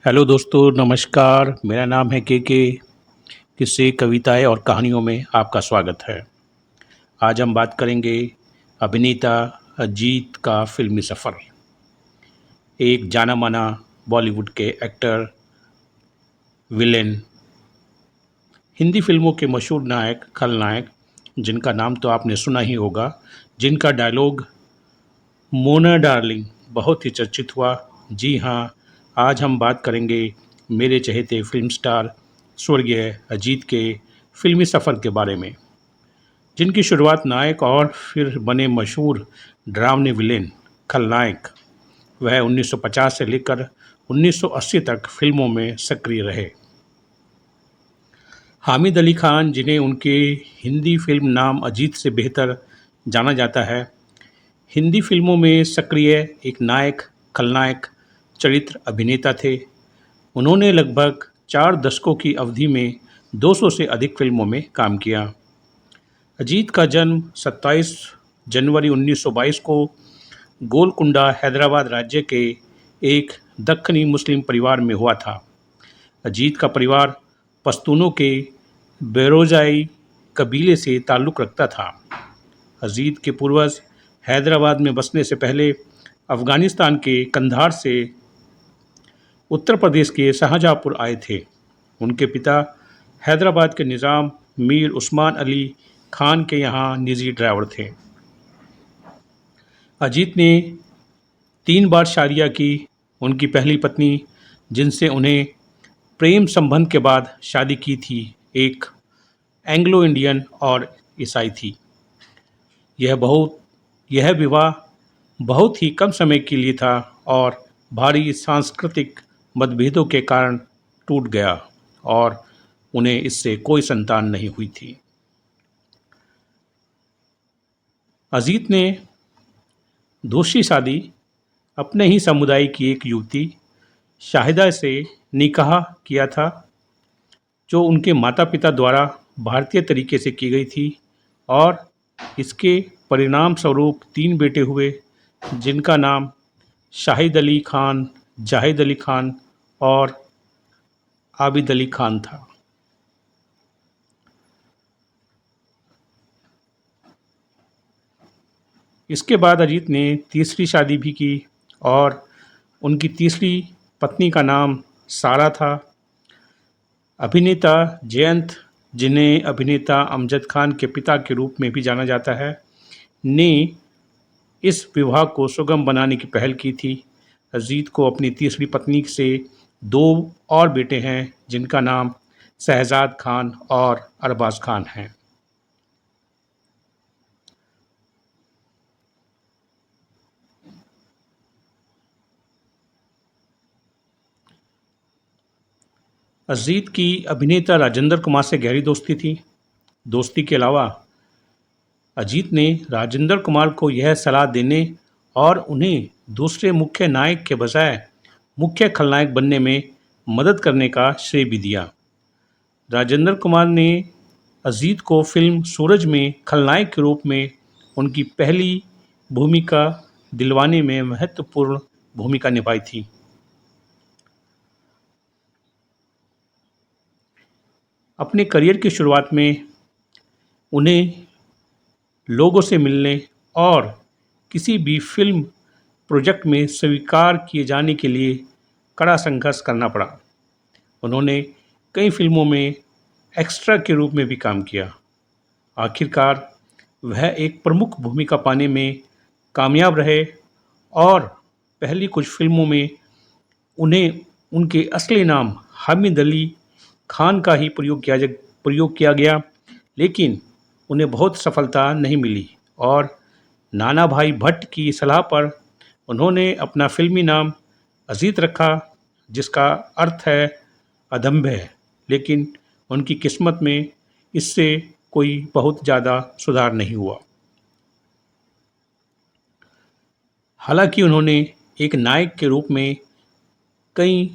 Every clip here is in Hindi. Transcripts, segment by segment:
हेलो दोस्तों, नमस्कार। मेरा नाम है के। किस्से, कविताएं और कहानियों में आपका स्वागत है। आज हम बात करेंगे अभिनेता अजीत का फिल्मी सफ़र। एक जाना माना बॉलीवुड के एक्टर, विलेन, हिंदी फिल्मों के मशहूर नायक, खलनायक, जिनका नाम तो आपने सुना ही होगा, जिनका डायलॉग मोना डार्लिंग बहुत ही चर्चित हुआ। जी हाँ, आज हम बात करेंगे मेरे चहेते फिल्म स्टार स्वर्गीय अजीत के फिल्मी सफ़र के बारे में, जिनकी शुरुआत नायक और फिर बने मशहूर डरावने विलेन, खलनायक। वह 1950 से लेकर 1980 तक फिल्मों में सक्रिय रहे। हामिद अली खान, जिन्हें उनके हिंदी फिल्म नाम अजीत से बेहतर जाना जाता है, हिंदी फिल्मों में सक्रिय एक नायक खलनायक चरित्र अभिनेता थे। उन्होंने लगभग 4 दशकों की अवधि में 200 से अधिक फिल्मों में काम किया। अजीत का जन्म 27 जनवरी 1922 को गोलकुंडा, हैदराबाद राज्य के एक दक्खनी मुस्लिम परिवार में हुआ था। अजीत का परिवार पश्तूनों के बेरोजाई कबीले से ताल्लुक़ रखता था। अजीत के पूर्वज हैदराबाद में बसने से पहले अफ़गानिस्तान के कंधार से उत्तर प्रदेश के शाहजहाँपुर आए थे। उनके पिता हैदराबाद के निज़ाम मीर उस्मान अली खान के यहाँ निजी ड्राइवर थे। अजीत ने 3 बार शादियाँ की। उनकी पहली पत्नी, जिनसे उन्हें प्रेम संबंध के बाद शादी की थी, एक एंग्लो इंडियन और ईसाई थी। यह विवाह बहुत ही कम समय के लिए था और भारी सांस्कृतिक मतभेदों के कारण टूट गया और उन्हें इससे कोई संतान नहीं हुई थी। अजीत ने दूसरी शादी अपने ही समुदाय की एक युवती शाहिदा से निकाह किया था, जो उनके माता पिता द्वारा भारतीय तरीके से की गई थी, और इसके परिणाम स्वरूप 3 बेटे हुए, जिनका नाम शाहिद अली खान, जाहिद अली खान और आबिद अली खान था। इसके बाद अजीत ने तीसरी शादी भी की और उनकी तीसरी पत्नी का नाम सारा था। अभिनेता जयंत, जिन्हें अभिनेता अमजद खान के पिता के रूप में भी जाना जाता है, ने इस विवाह को सुगम बनाने की पहल की थी। अजीत को अपनी तीसरी पत्नी से 2 और बेटे हैं, जिनका नाम शहजाद खान और अरबाज खान है। अजीत की अभिनेता राजेंद्र कुमार से गहरी दोस्ती थी। दोस्ती के अलावा अजीत ने राजेंद्र कुमार को यह सलाह देने और उन्हें दूसरे मुख्य नायक के बजाय मुख्य खलनायक बनने में मदद करने का श्रेय भी दिया। राजेंद्र कुमार ने अजीत को फिल्म सूरज में खलनायक के रूप में उनकी पहली भूमिका दिलवाने में महत्वपूर्ण भूमिका निभाई थी। अपने करियर की शुरुआत में उन्हें लोगों से मिलने और किसी भी फिल्म प्रोजेक्ट में स्वीकार किए जाने के लिए कड़ा संघर्ष करना पड़ा। उन्होंने कई फिल्मों में एक्स्ट्रा के रूप में भी काम किया। आखिरकार वह एक प्रमुख भूमिका पाने में कामयाब रहे और पहली कुछ फिल्मों में उन्हें उनके असली नाम हामिद अली खान का ही प्रयोग किया गया, लेकिन उन्हें बहुत सफलता नहीं मिली और नाना भाई भट्ट की सलाह पर उन्होंने अपना फिल्मी नाम अजीत रखा, जिसका अर्थ है अदम्भ, लेकिन उनकी किस्मत में इससे कोई बहुत ज़्यादा सुधार नहीं हुआ। हालांकि उन्होंने एक नायक के रूप में कई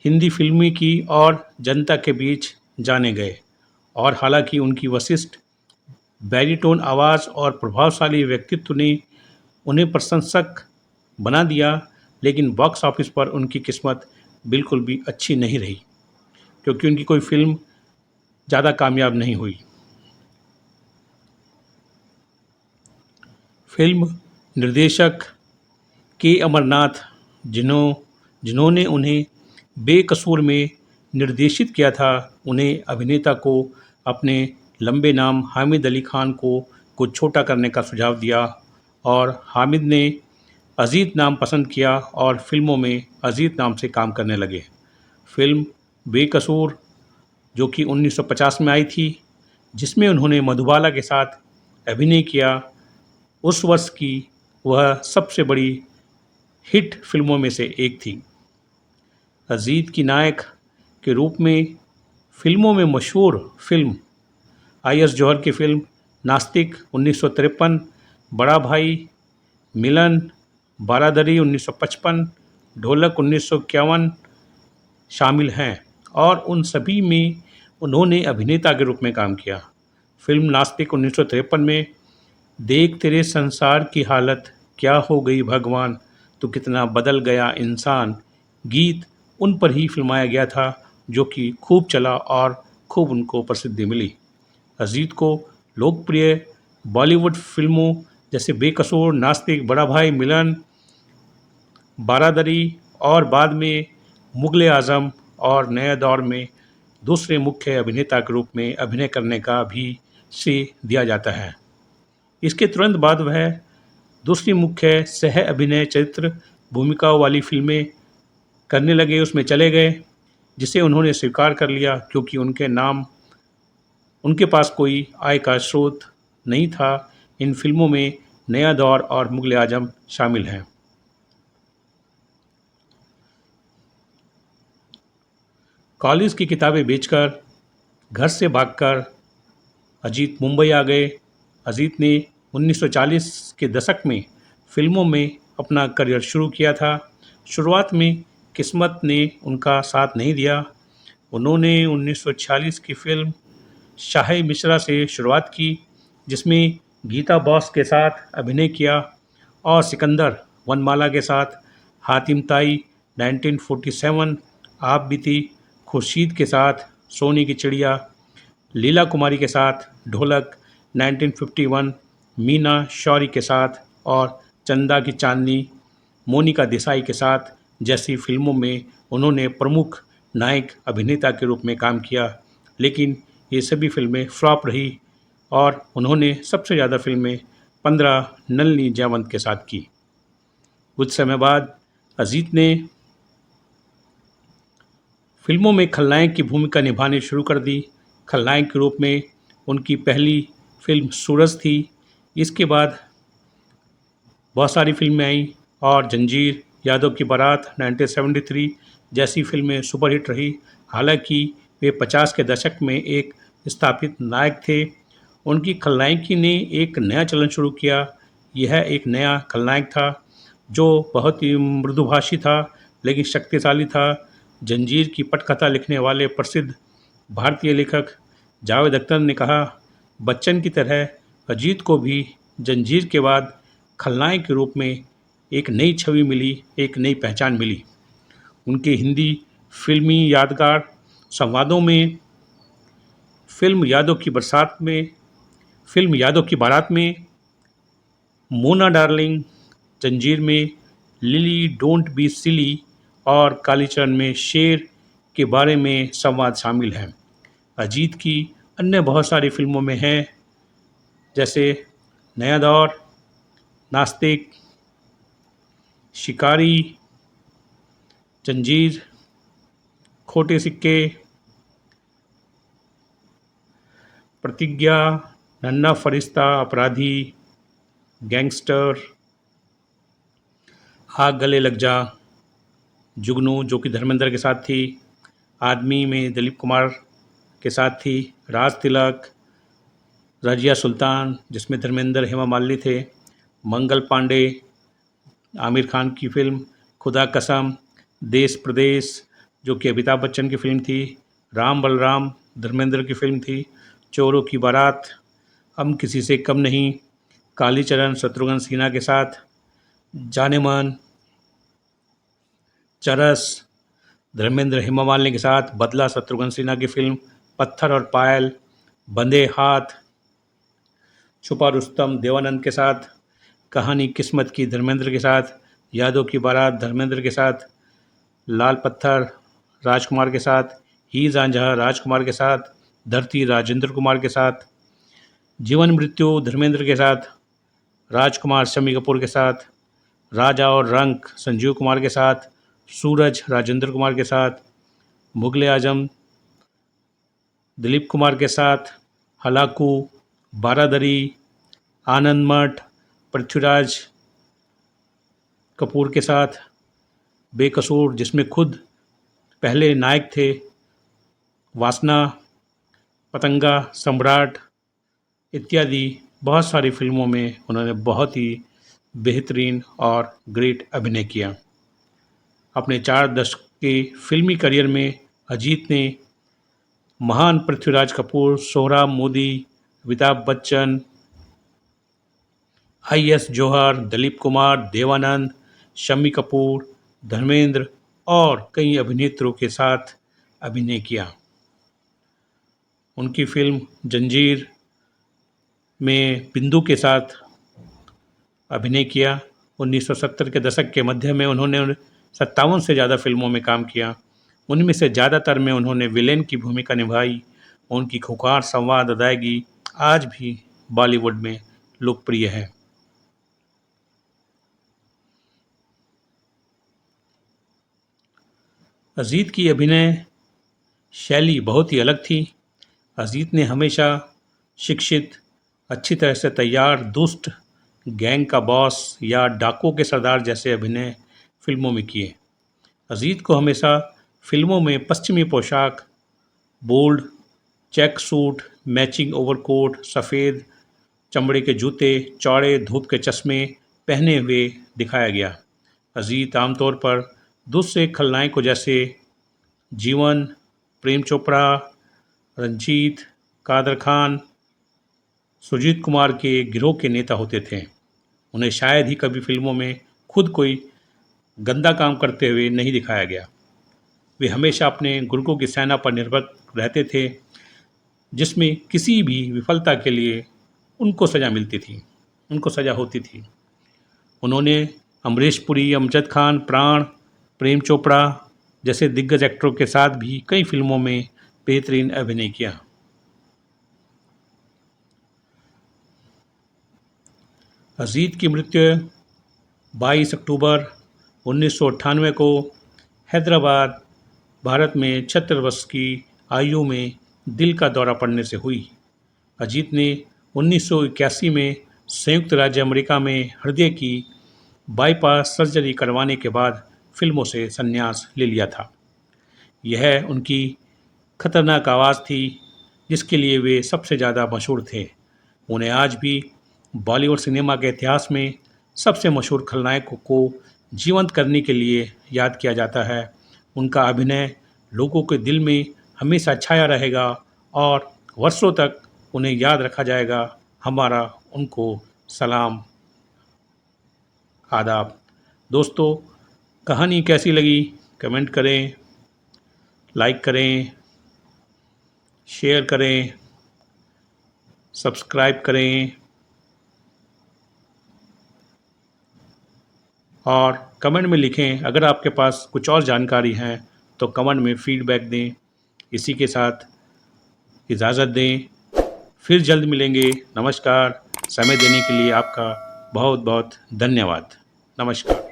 हिंदी फिल्में की और जनता के बीच जाने गए, और हालांकि उनकी वशिष्ठ बैरीटोन आवाज़ और प्रभावशाली व्यक्तित्व ने उन्हें प्रशंसक बना दिया, लेकिन बॉक्स ऑफिस पर उनकी किस्मत बिल्कुल भी अच्छी नहीं रही, क्योंकि उनकी कोई फ़िल्म ज़्यादा कामयाब नहीं हुई। फ़िल्म निर्देशक के अमरनाथ, जिन्होंने उन्हें बेकसूर में निर्देशित किया था, उन्हें अभिनेता को अपने लंबे नाम हामिद अली खान को कुछ छोटा करने का सुझाव दिया और हामिद ने अजीत नाम पसंद किया और फ़िल्मों में अजीत नाम से काम करने लगे। फ़िल्म बेकसूर, जो कि 1950 में आई थी, जिसमें उन्होंने मधुबाला के साथ अभिनय किया, उस वर्ष की वह सबसे बड़ी हिट फिल्मों में से एक थी। अजीत की नायक के रूप में फिल्मों में मशहूर फिल्म आई.एस. जौहर की फिल्म नास्तिक 1953, बड़ा भाई, मिलन, बारादरी 1955, ढोलक 1951 शामिल हैं और उन सभी में उन्होंने अभिनेता के रूप में काम किया। फिल्म नास्तिक 1953 में देख तेरे संसार की हालत क्या हो गई भगवान, तो कितना बदल गया इंसान गीत उन पर ही फिल्माया गया था, जो कि खूब चला और खूब उनको प्रसिद्धि मिली। अजीत को लोकप्रिय बॉलीवुड फिल्मों जैसे बेकसूर, नास्तिक, बड़ा भाई, मिलन, बारादरी और बाद में मुग़ल आज़म और नए दौर में दूसरे मुख्य अभिनेता के रूप में अभिनय करने का भी श्रेय दिया जाता है। इसके तुरंत बाद वह दूसरी मुख्य सह अभिनय चरित्र भूमिकाओं वाली फिल्में करने लगे, उसमें चले गए, जिसे उन्होंने स्वीकार कर लिया क्योंकि उनके पास कोई आय का स्रोत नहीं था। इन फिल्मों में नया दौर और मुग़ल आज़म शामिल हैं। कॉलेज की किताबें बेचकर, घर से भागकर अजीत मुंबई आ गए। अजीत ने 1940 के दशक में फिल्मों में अपना करियर शुरू किया था। शुरुआत में किस्मत ने उनका साथ नहीं दिया। उन्होंने 1946 की फिल्म शाही मिश्रा से शुरुआत की, जिसमें गीता बॉस के साथ अभिनय किया, और सिकंदर, वनमाला के साथ, हातिम ताई 1947, आप बीती, खुर्शीद के साथ, सोने की चिड़िया, लीला कुमारी के साथ, ढोलक 1951, मीना शौरी के साथ और चंदा की चांदनी, मोनिका देसाई के साथ जैसी फिल्मों में उन्होंने प्रमुख नायक अभिनेता के रूप में काम किया, लेकिन ये सभी फिल्में फ्लॉप रही और उन्होंने सबसे ज़्यादा फिल्में 15 नलिनी जयवंत के साथ की। कुछ समय बाद अजीत ने फिल्मों में खलनायक की भूमिका निभानी शुरू कर दी। खलनायक के रूप में उनकी पहली फिल्म सूरज थी। इसके बाद बहुत सारी फिल्में आईं और जंजीर, यादव की बारात 1973 जैसी फिल्में सुपरहिट रही। हालांकि वे 50 के दशक में एक स्थापित नायक थे। उनकी खलनायकी ने एक नया चलन शुरू किया। यह एक नया खलनायक था जो बहुत ही मृदुभाषी था लेकिन शक्तिशाली था। जंजीर की पटकथा लिखने वाले प्रसिद्ध भारतीय लेखक जावेद अख्तर ने कहा, बच्चन की तरह अजीत को भी जंजीर के बाद खलनायक के रूप में एक नई छवि मिली, एक नई पहचान मिली। उनके हिंदी फिल्मी यादगार संवादों में फिल्म यादों की बारात में, मोना डार्लिंग, जंजीर में लिली डोंट बी सिली और कालीचरण में शेर के बारे में संवाद शामिल हैं। अजीत की अन्य बहुत सारी फिल्मों में हैं, जैसे नया दौर, नास्तिक, शिकारी, जंजीर, खोटे सिक्के, प्रतिज्ञा, नन्हा फरिश्ता, अपराधी, गैंगस्टर, आग गले लग जा, जुगनू जो कि धर्मेंद्र के साथ थी, आदमी में दिलीप कुमार के साथ थी, राज तिलक, रजिया सुल्तान जिसमें धर्मेंद्र, हेमा मालिनी थे, मंगल पांडे, आमिर खान की फिल्म, खुदा कसम, देश प्रदेश जो कि अमिताभ बच्चन की फिल्म थी, राम बलराम धर्मेंद्र की फिल्म थी, चोरों की बारात, हम किसी से कम नहीं, कालीचरण शत्रुघ्न सिन्हा के साथ, जानेमान, चरस, धर्मेंद्र हेमा मालिनी के साथ बदला शत्रुघ्न सिन्हा की फिल्म, पत्थर और पायल, बंधे हाथ, छुपा रुस्तम देवानंद के साथ, कहानी किस्मत की धर्मेंद्र के साथ, यादों की बारात धर्मेंद्र के साथ, लाल पत्थर राजकुमार के साथ, ही झांझा राजकुमार के साथ, धरती राजेंद्र कुमार के साथ, जीवन मृत्यु धर्मेंद्र के साथ, राजकुमार शम्मी कपूर के साथ, राजा और रंक संजीव कुमार के साथ, सूरज राजेंद्र कुमार के साथ, मुगले आजम दिलीप कुमार के साथ, हलाकू, बारादरी, आनंद मठ पृथ्वीराज कपूर के साथ, बेकसूर जिसमें खुद पहले नायक थे, वासना, पतंगा, सम्राट इत्यादि बहुत सारी फिल्मों में उन्होंने बहुत ही बेहतरीन और ग्रेट अभिनय किया। अपने 4 दशक के फिल्मी करियर में अजीत ने महान पृथ्वीराज कपूर, सोहराब मोदी, अमिताभ बच्चन, आई.एस. जौहर, दिलीप कुमार, देवानंद, शम्मी कपूर, धर्मेंद्र और कई अभिनेत्रों के साथ अभिनय किया। उनकी फिल्म जंजीर में बिंदु के साथ अभिनय किया। 1970 के दशक के मध्य में उन्होंने 57 से ज़्यादा फिल्मों में काम किया। उनमें से ज़्यादातर में उन्होंने विलेन की भूमिका निभाई। उनकी खूंखार संवाद अदायगी आज भी बॉलीवुड में लोकप्रिय है। अजीत की अभिनय शैली बहुत ही अलग थी। अजीत ने हमेशा शिक्षित, अच्छी तरह से तैयार, दुष्ट गैंग का बॉस या डाकुओं के सरदार जैसे अभिनय फिल्मों में किए। अजीत को हमेशा फिल्मों में पश्चिमी पोशाक, bold check suit, matching overcoat, सफ़ेद चमड़े के जूते, चौड़े धूप के चश्मे पहने हुए दिखाया गया। अजीत आमतौर पर दूसरे खलनायकों जैसे जीवन, प्रेम चोपड़ा, रंजीत, कादर खान, सुजीत कुमार के गिरोह के नेता होते थे। उन्हें शायद ही कभी फिल्मों में खुद कोई गंदा काम करते हुए नहीं दिखाया गया। वे हमेशा अपने गुर्गों की सेना पर निर्भर रहते थे, जिसमें किसी भी विफलता के लिए उनको सज़ा होती थी। उन्होंने अमरीश पुरी, अमजद खान, प्राण, प्रेम चोपड़ा जैसे दिग्गज एक्टरों के साथ भी कई फिल्मों में बेहतरीन अभिनय किया। अजीत की मृत्यु 22 अक्टूबर 1998 को हैदराबाद, भारत में 76 वर्ष की आयु में दिल का दौरा पड़ने से हुई। अजीत ने 1981 में संयुक्त राज्य अमेरिका में हृदय की बाईपास सर्जरी करवाने के बाद फिल्मों से संन्यास ले लिया था। यह उनकी खतरनाक आवाज़ थी जिसके लिए वे सबसे ज़्यादा मशहूर थे। उन्हें आज भी बॉलीवुड सिनेमा के इतिहास में सबसे मशहूर खलनायकों को जीवंत करने के लिए याद किया जाता है। उनका अभिनय लोगों के दिल में हमेशा छाया रहेगा और वर्षों तक उन्हें याद रखा जाएगा। हमारा उनको सलाम, आदाब। दोस्तों, कहानी कैसी लगी कमेंट करें, लाइक करें, शेयर करें, सब्सक्राइब करें और कमेंट में लिखें। अगर आपके पास कुछ और जानकारी है तो कमेंट में फीडबैक दें। इसी के साथ इजाज़त दें, फिर जल्द मिलेंगे। नमस्कार। समय देने के लिए आपका बहुत बहुत धन्यवाद। नमस्कार।